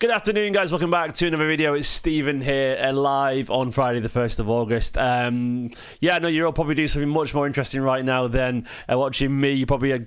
Good afternoon, guys. Welcome back to another video. It's Stephen here, live on Friday the 1st of August. Yeah, no, you're all probably doing something much more interesting right now than watching me. You probably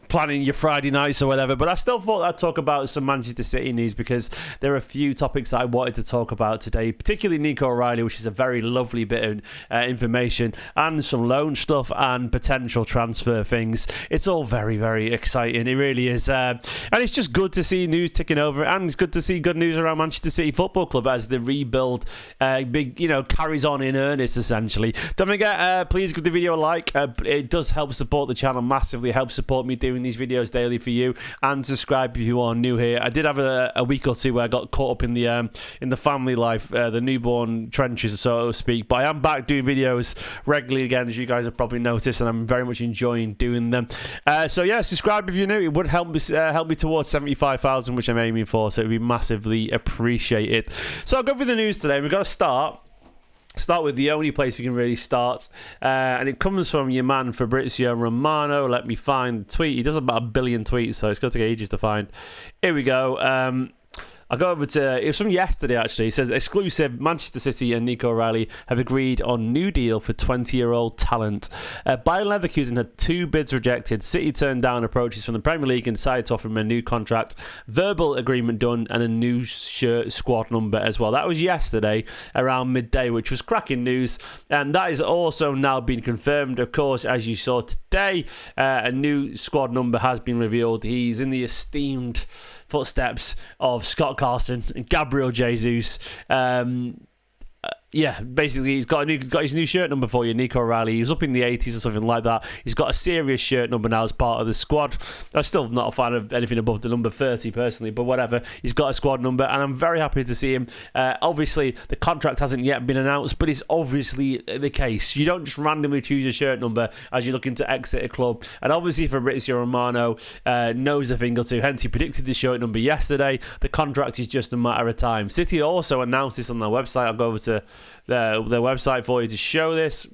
planning your Friday nights or whatever, but I still thought I'd talk about some Manchester City news because there are a few topics that I wanted to talk about today, particularly Nico O'Reilly, which is a very lovely bit of information, and some loan stuff and potential transfer things. It's all very, very exciting. It really is. And it's just good to see news ticking over, and it's good to see good news around Manchester City Football Club as the rebuild carries on in earnest, essentially. Don't forget, please give the video a like. It does help support the channel massively, helps support me doing these videos daily for you, and subscribe if you are new here. I did have a week or two where I got caught up in the family life, the newborn trenches, so to speak, but I am back doing videos regularly again, as you guys have probably noticed, and I'm very much enjoying doing them. So yeah, subscribe if you're new. It would help me towards 75,000, which I'm aiming for, so it would be massively appreciated. So I'll go through the news today. We've got to start with the only place we can really start, and it comes from your man Fabrizio Romano. Let me find the tweet. He does about 1 billion tweets, so it's going to take ages to find. Here we go. I'll go over to, it was from yesterday actually. It says, exclusive, Manchester City and Nico O'Reilly have agreed on new deal for 20-year-old talent. Bayer Leverkusen had 2 bids rejected. City turned down approaches from the Premier League and decided to offer him a new contract. Verbal agreement done and a new shirt squad number as well. That was yesterday around midday, which was cracking news. And that is also now been confirmed. Of course, as you saw today, a new squad number has been revealed. He's in the esteemed footsteps of Scott Carson and Gabriel Jesus. Yeah, basically he's got his new shirt number for you, Nico O'Reilly. He was up in the 80s or something like that. He's got a serious shirt number now as part of the squad. I'm still not a fan of anything above the number 30 personally, but whatever. He's got a squad number, and I'm very happy to see him. Obviously, the contract hasn't yet been announced, but it's obviously the case. You don't just randomly choose a shirt number as you're looking to exit a club. And obviously, Fabrizio Romano knows a thing or two. Hence, he predicted the shirt number yesterday. The contract is just a matter of time. City also announced this on their website. I'll go over to their website for you to show this.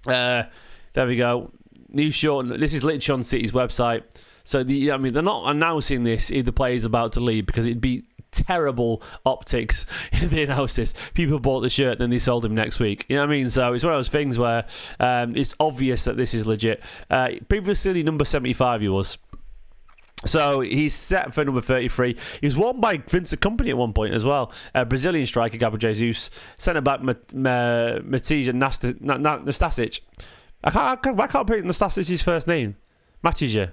There we go. New short. This is literally on City's website. So they're not announcing this if the player's about to leave, because it'd be terrible optics if they announced this. People bought the shirt, then they sold him next week. You know what I mean? So it's one of those things where it's obvious that this is legit. Previously, number 75 he was. So he's set for number 33. He was worn by Vincent Kompany at one point as well. Brazilian striker Gabriel Jesus. Centre-back Matija Nastasic. I can't put Nastasic's first name. Matija.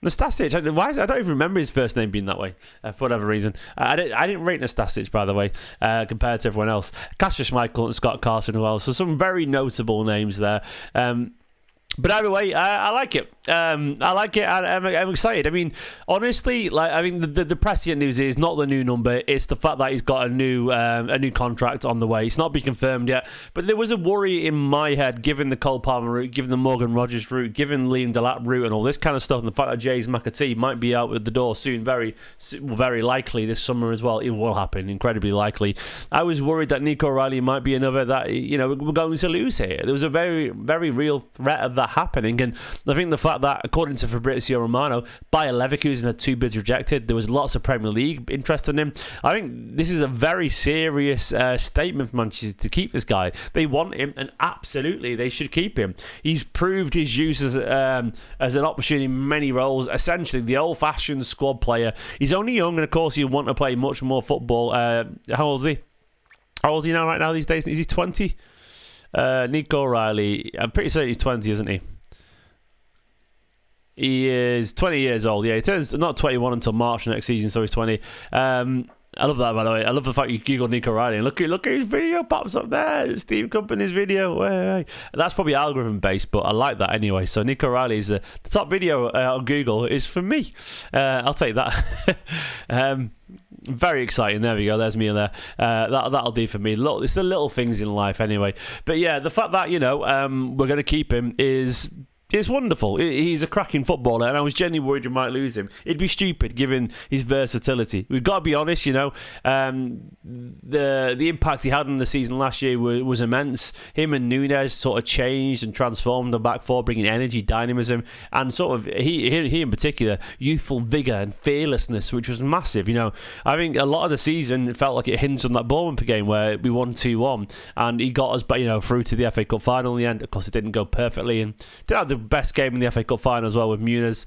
Nastasic. I don't even remember his first name being that way for whatever reason. I didn't rate Nastasic, by the way, compared to everyone else. Cassius Schmeichel and Scott Carson as well. So some very notable names there. But either way, I like it. I like it. I'm excited. I mean, honestly, the prescient news is not the new number. It's the fact that he's got a new contract on the way. It's not been confirmed yet. But there was a worry in my head, given the Cole Palmer route, given the Morgan Rogers route, given Liam Delap route, and all this kind of stuff, and the fact that James McAtee might be out the door soon, very likely this summer as well. It will happen, incredibly likely. I was worried that Nico O'Reilly might be another that we're going to lose here. There was a very, very real threat of that happening, and I think the fact that, according to Fabrizio Romano, Bayer Leverkusen had 2 bids rejected. There was lots of Premier League interest in him. I think this is a very serious statement from Manchester to keep this guy. They want him, and absolutely they should keep him. He's proved his use as an option in many roles. Essentially, the old-fashioned squad player. He's only young, and of course, he'll want to play much more football. How old is he? How old is he now? Right now these days, is he 20? Nico O'Reilly, I'm pretty certain he's 20, isn't he? He is 20 years old. Yeah, he turns not 21 until March next season, so he's 20. I love that, by the way. I love the fact you Google Nico O'Reilly and look at his video pops up there. Steve Kompany's video. Hey. That's probably algorithm based, but I like that anyway. So Nico O'Reilly is the top video on Google is for me. I'll take that. Very exciting. There we go. There's me in there. That'll do for me. Look, it's the little things in life anyway. But yeah, the fact that we're going to keep him is It's wonderful. He's a cracking footballer, and I was genuinely worried we might lose him. It'd be stupid given his versatility. We've got to be honest, the impact he had in the season last year was immense. Him and Núñez sort of changed and transformed the back four, bringing energy, dynamism, and sort of he in particular, youthful vigour and fearlessness, which was massive. I think a lot of the season felt like it hinged on that Bournemouth game where we won 2-1, and he got us, through to the FA Cup final in the end. Of course, it didn't go perfectly, and did have the best game in the FA Cup final as well, with Muniz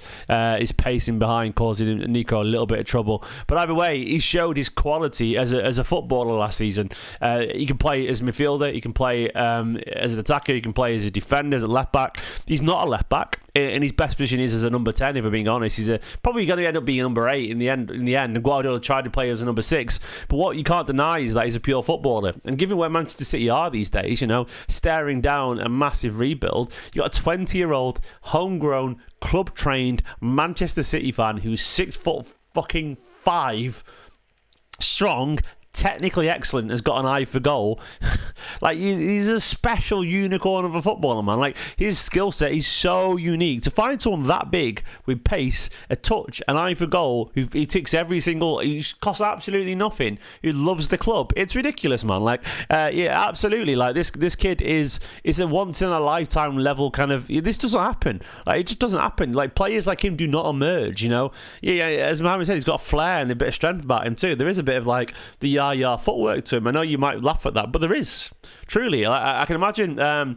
is pacing behind, causing Nico a little bit of trouble. But either way, he showed his quality as a footballer last season. He can play as a midfielder, he can play as an attacker, he can play as a defender, as a left back. He's not a left back, and his best position is as a number 10, if I'm being honest. He's probably going to end up being a number 8 in the end. And Guardiola tried to play as a number 6, but what you can't deny is that he's a pure footballer. And given where Manchester City are these days, staring down a massive rebuild, you got a 20-year-old homegrown, club-trained Manchester City fan who's 6'5" strong, technically excellent, has got an eye for goal. He's a special unicorn of a footballer, man. His skill set is so unique. To find someone that big with pace, a touch, an eye for goal, he ticks every single, he costs absolutely nothing, who loves the club, it's ridiculous, man. Yeah, absolutely. This kid is a once in a lifetime level kind of. This doesn't happen. It just doesn't happen. Players like him do not emerge. Yeah, as Mohammed said, he's got a flair and a bit of strength about him too. There is a bit of the yah footwork to him. I know you might laugh at that, but there is. Truly, I can imagine a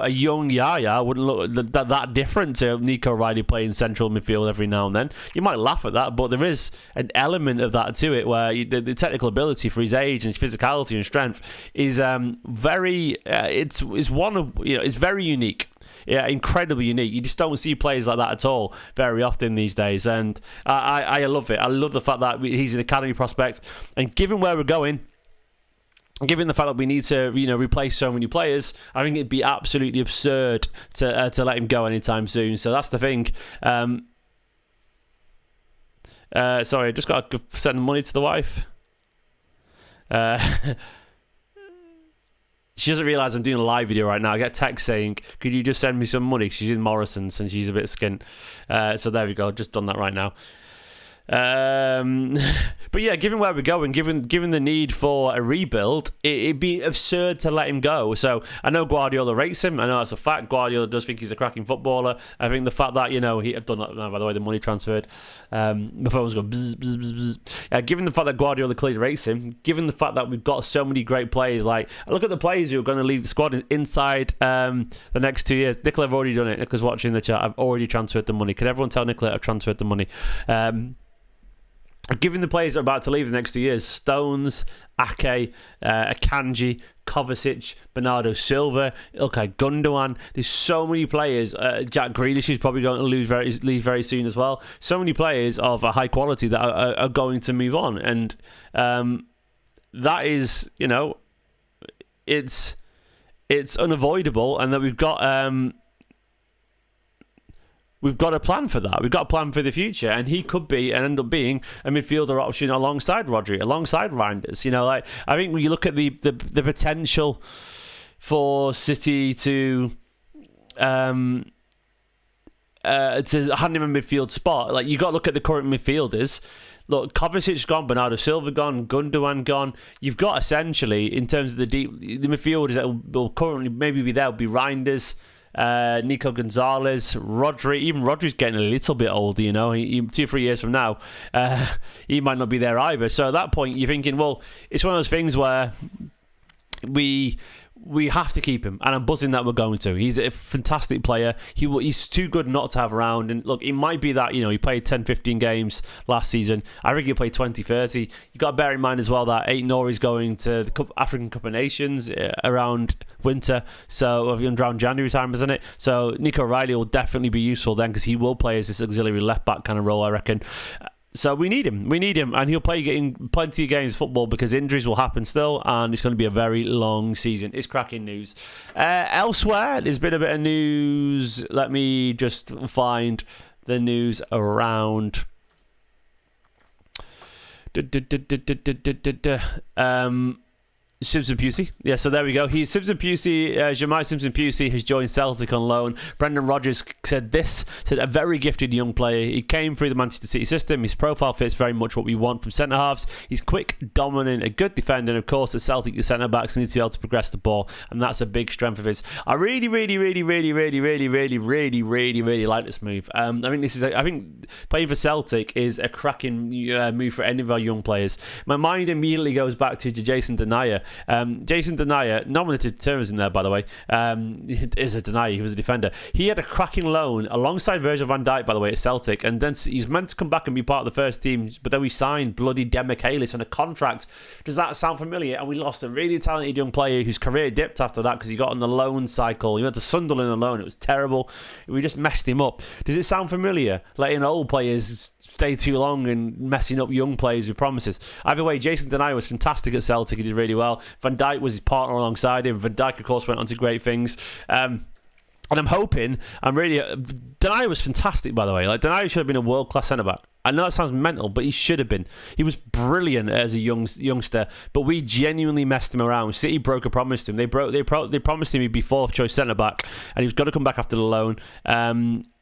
young Yaya wouldn't look that different to Nico O'Reilly playing central midfield every now and then. You might laugh at that, but there is an element of that to it, where the technical ability for his age and his physicality and strength is very. It's very unique. Yeah, incredibly unique. You just don't see players like that at all very often these days, and I love it. I love the fact that he's an academy prospect, and given where we're going, given the fact that we need to replace so many players, I think it'd be absolutely absurd to let him go anytime soon. So that's the thing. Sorry, I just got to send money to the wife. She doesn't realise I'm doing a live video right now. I get text saying, could you just send me some money? She's in Morrison's and she's a bit skint. So there we go. Just done that right now. But yeah, given where we're going, given the need for a rebuild, it'd be absurd to let him go. So I know Guardiola rates him. I know that's a fact. Guardiola does think he's a cracking footballer. I think the fact that I've done that. By the way, the money transferred. My phone was going bzz, bzz, bzz, bzz. Given the fact that Guardiola clearly rates him, given the fact that we've got so many great players, look at the players who are going to leave the squad inside the next 2 years. Nicola, I've already done it. Nicola's watching the chat. I've already transferred the money. Can everyone tell Nicola I've transferred the money? Given the players that are about to leave the next 2 years, Stones, Ake, Akanji, Kovacic, Bernardo Silva, Ilkay Gundogan, there's so many players. Jack Grealish is probably going to leave very soon as well. So many players of a high quality that are going to move on, and that is, it's unavoidable, and that we've got. We've got a plan for that. We've got a plan for the future, and he could be and end up being a midfielder option alongside Rodri, alongside Reinders. I think when you look at the potential for City to hand him a midfield spot, you got to look at the current midfielders. Look, Kovacic gone, Bernardo Silva gone, Gundogan gone. You've got essentially, in terms of the midfielders that will currently maybe be there, will be Reinders, Nico Gonzalez, Rodri. Even Rodri's getting a little bit older, 2 or 3 years from now, he might not be there either. So at that point, you're thinking, well, it's one of those things where we have to keep him, and I'm buzzing that we're going to. He's a fantastic player. He's too good not to have around. And look, it might be that, he played 10, 15 games last season. I think he'll play 20, 30. You got to bear in mind as well that Aït-Nouri's going to the African Cup of Nations around winter, so around January time, isn't it? So Nico O'Reilly will definitely be useful then, because he will play as this auxiliary left back kind of role, I reckon. So we need him, and he'll play getting plenty of games of football, because injuries will happen still, and it's going to be a very long season. It's cracking news. Elsewhere, there's been a bit of news. Let me just find the news around. Simpson-Pusey. Yeah, so there we go. Simpson-Pusey, Jamai Simpson-Pusey has joined Celtic on loan. Brendan Rodgers said a very gifted young player. He came through the Manchester City system. His profile fits very much what we want from centre-halves. He's quick, dominant, a good defender, and of course at Celtic, the centre-backs need to be able to progress the ball, and that's a big strength of his. I really like this move. I think playing for Celtic is a cracking move for any of our young players. My mind immediately goes back to Jason Denayer. Jason Denayer, nominated terms in there, by the way, is a Denayer. He was a defender. He had a cracking loan alongside Virgil van Dijk, by the way, at Celtic, and then he's meant to come back and be part of the first team, but then we signed bloody Demichelis on a contract. Does that sound familiar? And we lost a really talented young player whose career dipped after that because he got on the loan cycle. He went to Sunderland alone. It was terrible. We just messed him up. Does it sound familiar? Letting old players stay too long and messing up young players with promises. Either way, Jason Denayer was fantastic at Celtic. He did really well. Van Dijk was his partner alongside him. Van Dijk, of course, went on to great things. And I'm hoping, Denayer was fantastic, by the way. Like, Denayer should have been a world-class centre-back. I know it sounds mental, but he should have been. He was brilliant as a youngster, but we genuinely messed him around. City broke a promise to him. They promised him he'd be fourth choice centre-back, and he was going to come back after the loan.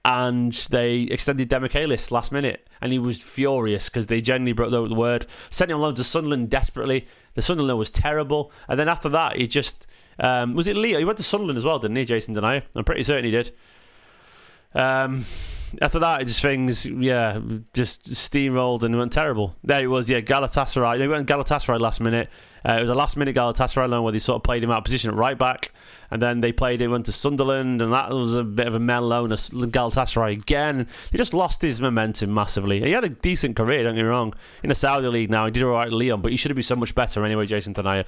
And they extended Demichelis last minute, and he was furious because they genuinely broke the word. Sent him on loan to Sunderland desperately. The Sunderland was terrible, and then after that, he just was it Leo? He went to Sunderland as well, didn't he, Jason Denayer? I'm pretty certain he did. After that, just steamrolled and went terrible. There he was, Galatasaray. They went Galatasaray last minute. It was a last-minute Galatasaray loan where they sort of played him out of position at right back, and then they went to Sunderland, and that was a bit of a mel loan. Galatasaray again. He just lost his momentum massively. He had a decent career, don't get me wrong, in the Saudi League now. He did all right at Lyon, but he should have been so much better anyway, Jason Denayer.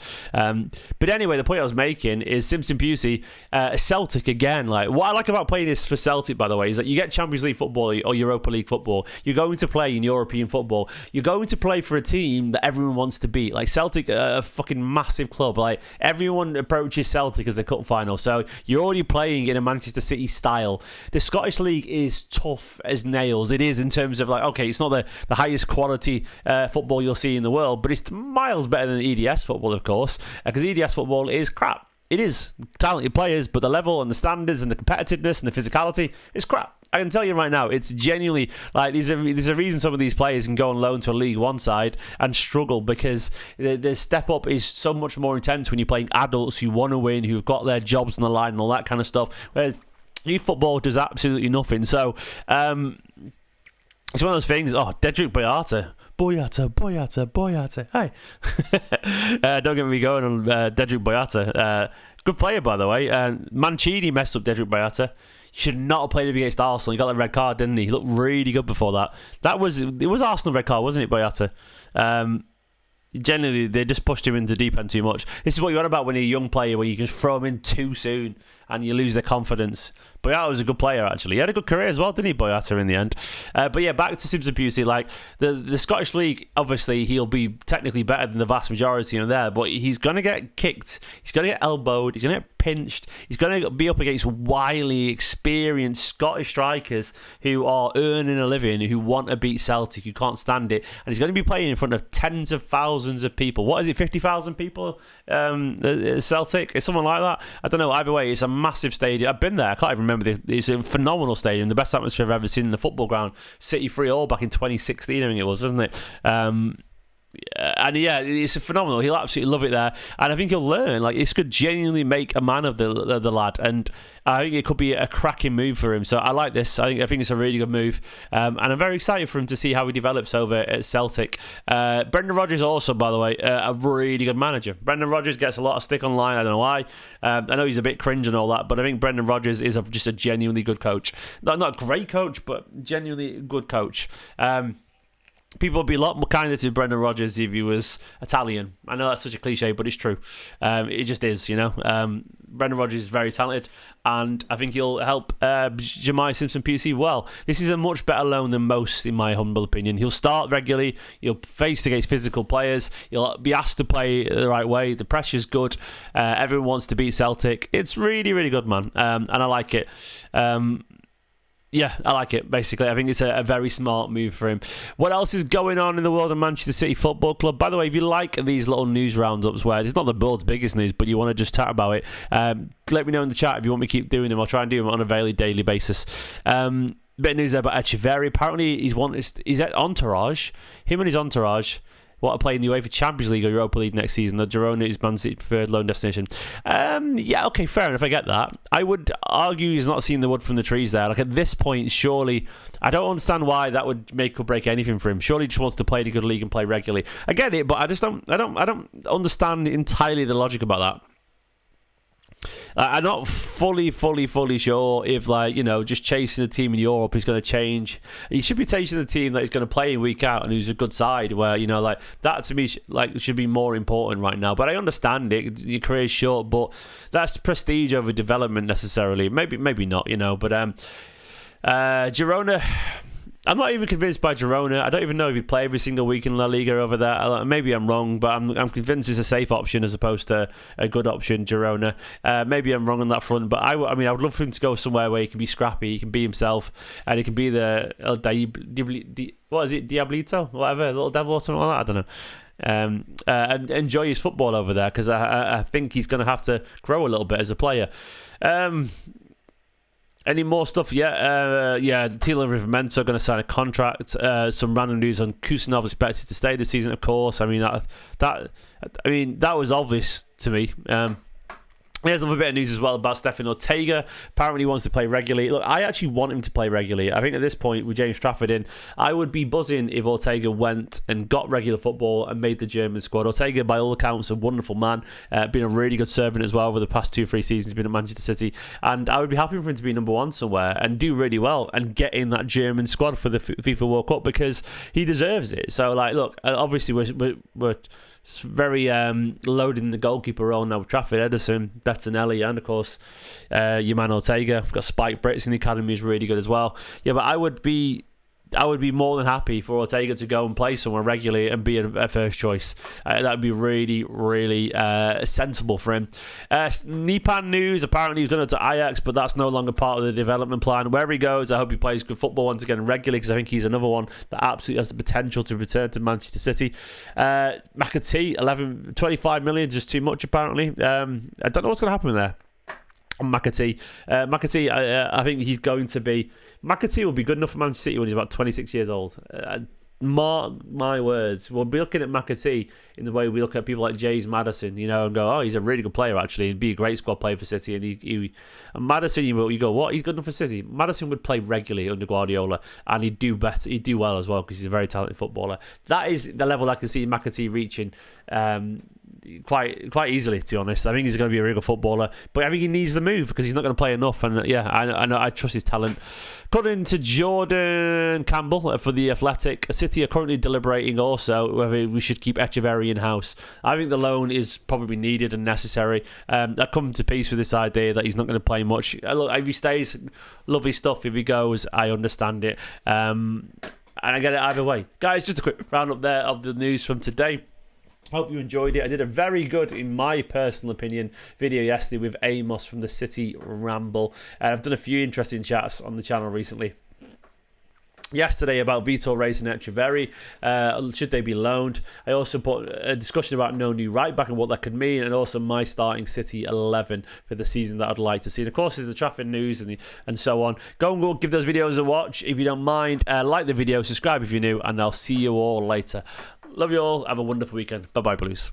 But anyway, the point I was making is Simpson-Pusey, Celtic again. Like, what I like about playing this for Celtic, by the way, is that you get Champions League football or Europa League football. You're going to play in European football. You're going to play for a team that everyone wants to beat. Like Celtic, a fucking massive club. Like, everyone approaches Celtic as a cup final, so you're already playing in a Manchester City style. The Scottish League is tough as nails. It is in terms of, like, okay, it's not the highest quality football you'll see in the world, but it's miles better than EDS football, of course, because EDS football is crap. It is talented players, but the level and the standards and the competitiveness and the physicality is crap. I can tell you right now, it's genuinely, like, there's a reason some of these players can go on loan to a League One side and struggle, because the step up is so much more intense when you're playing adults who want to win, who've got their jobs on the line and all that kind of stuff, whereas youth football does absolutely nothing. So it's one of those things. Dedrick Boyata. Hey. Don't get me going on Dedrick Boyata. Good player, by the way. Mancini messed up Dedrick Boyata. He should not have played him against Arsenal. He got the red card, didn't he? He looked really good before that. It was Arsenal red card, wasn't it, Boyata? Generally, they just pushed him into the deep end too much. This is what you're on about when you're a young player, when you just throw him in too soon and you lose their confidence. Boyata was a good player, actually. He had a good career as well, didn't he, Boyata, in the end? But yeah, back to Simpson-Pusey. Like, the Scottish League, obviously, he'll be technically better than the vast majority in there, but he's going to get kicked. He's going to get elbowed. He's going to get pinched. He's going to be up against wily, experienced Scottish strikers who are earning a living, who want to beat Celtic, who can't stand it. And he's going to be playing in front of tens of thousands of people. What is it, 50,000 people at Celtic? It's something like that. I don't know. Either way, it's a massive stadium. I've been there. I can't even remember. It's a phenomenal stadium. The best atmosphere I've ever seen in the football ground. City 3-3 back in 2016, I think it was, wasn't it? And yeah, it's phenomenal. He'll absolutely love it there, and I think he'll learn. Like, this could genuinely make a man of the lad, and I think it could be a cracking move for him. So I like this. I think it's a really good move, and I'm very excited for him to see how he develops over at Celtic. Brendan Rodgers also, by the way, a really good manager. Brendan Rodgers gets a lot of stick online. I don't know why. I know he's a bit cringe and all that, but I think Brendan Rodgers is just a genuinely good coach. Not a great coach, but genuinely good coach. People would be a lot more kinder to Brendan Rodgers if he was Italian. I know that's such a cliche, but it's true. It just is, you know. Brendan Rodgers is very talented, and I think he'll help Jamai Simpson-Pusey well. This is a much better loan than most, in my humble opinion. He'll start regularly. He'll face against physical players. He'll be asked to play the right way. The pressure's good. Everyone wants to beat Celtic. It's really, really good, man, and I like it. Yeah, I like it, basically. I think it's a very smart move for him. What else is going on in the world of Manchester City Football Club? By the way, if you like these little news roundups where it's not the world's biggest news, but you want to just chat about it, let me know in the chat if you want me to keep doing them. I'll try and do them on a very daily basis. Bit of news there about Echeverri. Apparently, he's at Entourage. Him and his entourage want to play in the UEFA Champions League or Europa League next season. The Girona is Man City's preferred loan destination. Yeah, okay, fair enough. I get that. I would argue he's not seen the wood from the trees there. Like, at this point, surely, I don't understand why that would make or break anything for him. Surely he just wants to play in a good league and play regularly. I get it, but I don't understand entirely the logic about that. I'm not fully sure if, like, you know, just chasing a team in Europe is going to change. He should be chasing a team that is going to play in week out and who's a good side, where, you know, like, that to me, like, should be more important right now. But I understand it. Your career's short, but that's prestige over development necessarily. Maybe not, you know. But Girona, I'm not even convinced by Girona. I don't even know if he play every single week in La Liga over there. Maybe I'm wrong, but I'm convinced it's a safe option as opposed to a good option, Girona. Maybe I'm wrong on that front, but I mean, I would love for him to go somewhere where he can be scrappy, he can be himself, and he can be the what is it, Diablito, whatever, little devil or something like that. I don't know. And enjoy his football over there, because I think he's going to have to grow a little bit as a player. Any more stuff? Yeah, Tilo Livramento going to sign a contract. Some random news on Kusanov expected to stay this season, of course. I mean, that was obvious to me. There's a little bit of news as well about Stefan Ortega. Apparently he wants to play regularly. Look, I actually want him to play regularly. I think at this point, with James Trafford in, I would be buzzing if Ortega went and got regular football and made the German squad. Ortega, by all accounts, a wonderful man. Been a really good servant as well over the past 2-3 seasons. He's been at Manchester City. And I would be happy for him to be number one somewhere and do really well and get in that German squad for the FIFA World Cup, because he deserves it. So, like, look, obviously we're very loading the goalkeeper role now with Trafford, Ederson, Bettinelli, and of course your man Ortega. We've got Spike Brits in the academy, is really good as well. Yeah, but I would be more than happy for Ortega to go and play somewhere regularly and be a first choice. That would be really sensible for him. Nipan news, apparently he's going to Ajax, but that's no longer part of the development plan. Wherever he goes, I hope he plays good football once again regularly, because I think he's another one that absolutely has the potential to return to Manchester City. McAtee, 25 million, just too much apparently. I don't know what's going to happen there. McAtee, I think he's going to be... McAtee will be good enough for Manchester City when he's about 26 years old. Mark my words. We'll be looking at McAtee in the way we look at people like James Maddison, you know, and go, oh, he's a really good player, actually. He'd be a great squad player for City. And Maddison, you go, what? He's good enough for City? Maddison would play regularly under Guardiola, and he'd do better. He'd do well as well, because he's a very talented footballer. That is the level I can see McAtee reaching quite easily, to be honest. I think he's going to be a really good footballer, but I think he needs the move because he's not going to play enough. And yeah, I know, I trust his talent. Cutting to Jordan Campbell for the Athletic. City are currently deliberating also whether we should keep Echeverri in-house. I think the loan is probably needed and necessary. I come to peace with this idea that he's not going to play much. Look, if he stays, lovely stuff. If he goes, I understand it. And I get it either way. Guys, just a quick roundup there of the news from today. Hope you enjoyed it. I did a very good, in my personal opinion, video yesterday with Amos from the City Ramble. I've done a few interesting chats on the channel recently. Yesterday about Vitor Reis and Echeverri, should they be loaned? I also put a discussion about no new right back and what that could mean, and also my starting City 11 for the season that I'd like to see. And of course, there's the Trafford news and so on. Go and give those videos a watch if you don't mind. Like the video, subscribe if you're new, and I'll see you all later. Love you all. Have a wonderful weekend. Bye-bye, Blues.